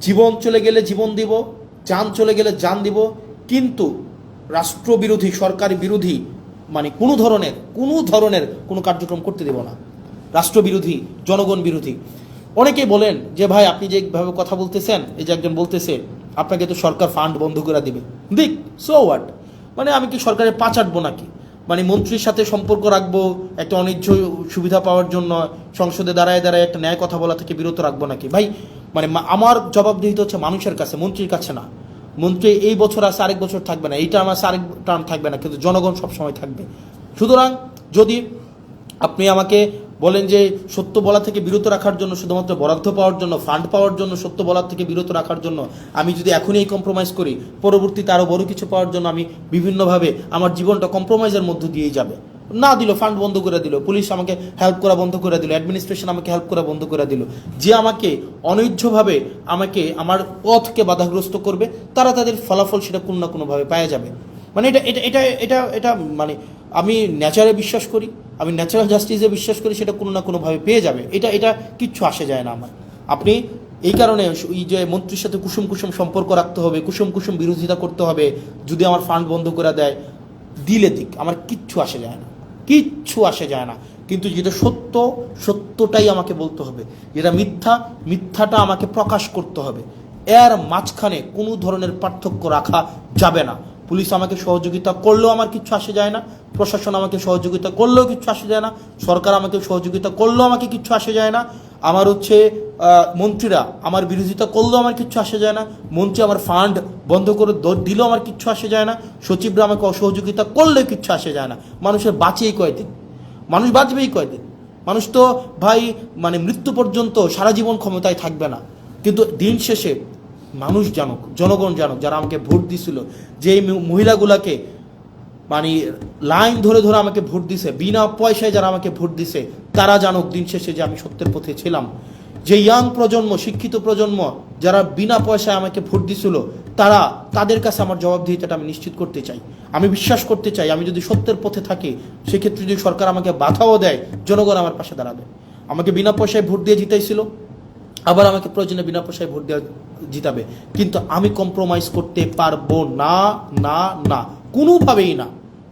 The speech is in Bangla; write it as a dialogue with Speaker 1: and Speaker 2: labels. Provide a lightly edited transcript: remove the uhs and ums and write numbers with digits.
Speaker 1: জীবন চলে গেলে জীবন দিব, জান চলে গেলে জান দিব, কিন্তু রাষ্ট্রবিরোধী, সরকারি বিরোধী মানে কোনো ধরনের কোনো কার্যক্রম করতে দেব না। রাষ্ট্রবিরোধী, জনগণ বিরোধী। অনেকেই বলেন যে ভাই আপনি যেভাবে কথা বলতেছেন, এই যে একজন বলতেছে আপনাকে তো সরকার ফান্ড বন্ধ করে দিবে, দিক, সো হোয়াট, মানে আমি কি সরকারের পা চাটবো নাকি? মানে মন্ত্রীর সাথে সম্পর্ক রাখবো একটা অনিচ্ছ সুবিধা পাওয়ার জন্য, সংসদে দাঁড়ায় একটা ন্যায় কথা বলা থেকে বিরত রাখবো নাকি? ভাই মানে আমার জবাবদিহিত হচ্ছে মানুষের কাছে, মন্ত্রীর কাছে না। মন্ত্রী এই বছর আছে, আরেক বছর থাকবে না, এই টার্ম আছে, আরেক টার্ম থাকবে না, কিন্তু জনগণ সবসময় থাকবে। সুতরাং যদি আপনি আমাকে বলেন যে সত্য বলা থেকে বিরত রাখার জন্য, শুধুমাত্র বরাদ্দ পাওয়ার জন্য, ফান্ড পাওয়ার জন্য, সত্য বলার থেকে বিরত রাখার জন্য আমি যদি এখনই এই কম্প্রোমাইজ করি, পরবর্তীতে আরও বড় কিছু পাওয়ার জন্য আমি বিভিন্নভাবে আমার জীবনটা কম্প্রোমাইজের মধ্য দিয়েই যাবে। না দিল, ফান্ড বন্ধ করে দিল, পুলিশ আমাকে হেল্প করা বন্ধ করে দিল, অ্যাডমিনিস্ট্রেশন আমাকে হেল্প করা বন্ধ করে দিল, যে আমাকে অনৈধ্যভাবে আমাকে আমার পথকে বাধাগ্রস্ত করবে, তারা তাদের ফলাফল সেটা কোনো না কোনোভাবে পাওয়া যাবে। মানে এটা এটা এটা এটা এটা মানে আমি ন্যাচারে বিশ্বাস করি, আমি ন্যাচারাল জাস্টিসে বিশ্বাস করি, সেটা কোনো না কোনোভাবে পেয়ে যাবে। এটা কিচ্ছু আসে যায় না আমার। আপনি এই কারণে এই যে মন্ত্রীর সাথে কুসুম সম্পর্ক রাখতে হবে, কুসুম বিরোধিতা করতে হবে, যদি আমার ফান্ড বন্ধ করে দেয়, দিলে দিক, আমার কিচ্ছু আসে যায় না, কিচ্ছু আসে যায় না। কিন্তু যেটা সত্য, সত্যটাই আমাকে বলতে হবে, যেটা মিথ্যাটা আমাকে প্রকাশ করতে হবে। এর মাঝখানে কোনো ধরনের পার্থক্য রাখা যাবে না। পুলিশ আমাকে সহযোগিতা করলেও আমার কিচ্ছু আসে যায় না, প্রশাসন আমাকে সহযোগিতা করলেও কিচ্ছু আসে যায় না, সরকার আমাকে সহযোগিতা করলেও আমাকে কিচ্ছু আসে যায় না, আমার মন্ত্রীরা আমার বিরোধিতা করলেও আমার কিচ্ছু আসে যায় না, মন্ত্রী আমার ফান্ড বন্ধ করে দিলেও আমার কিচ্ছু আসে যায় না, সচিবরা আমাকে অসহযোগিতা করলেও কিচ্ছু আসে যায় না। মানুষের বাঁচেই কয়দিন, মানুষ বাঁচবেই কয়দিন? মানুষ তো ভাই মানে মৃত্যু পর্যন্ত সারা জীবন ক্ষমতায় থাকবে না। কিন্তু দিন শেষে মানুষ জানুক, জনগণ জানুক, যারা আমাকে ভোট দিছিল, যে মহিলাগুলাকে মানে লাইন ধরে আমাকে ভোট দিছে, বিনা পয়সায় যারা আমাকে ভোট দিছে, তারা জানুক দিন শেষে যে আমি সত্যের পথে ছিলাম। যে ইয়াং প্রজন্ম, শিক্ষিত প্রজন্ম যারা বিনা পয়সায় আমাকে ভোট দিছিল, তাদের কাছে আমার জবাবদিহিতাটা আমি নিশ্চিত করতে চাই। আমি বিশ্বাস করতে চাই, আমি যদি সত্যের পথে থাকি, সেক্ষেত্রে যদি সরকার আমাকে বাধাও দেয়, জনগণ আমার পাশে দাঁড়াবে। আমাকে বিনা পয়সায় ভোট দিয়ে জিতাইছিল, আবার আমাকে প্রয়োজনে বিনা পয়সায় ভোট দেওয়া জিতাবে, কিন্তু আমি কম্প্রোমাইজ করতে পারবো না, না না, কোনোভাবেই না।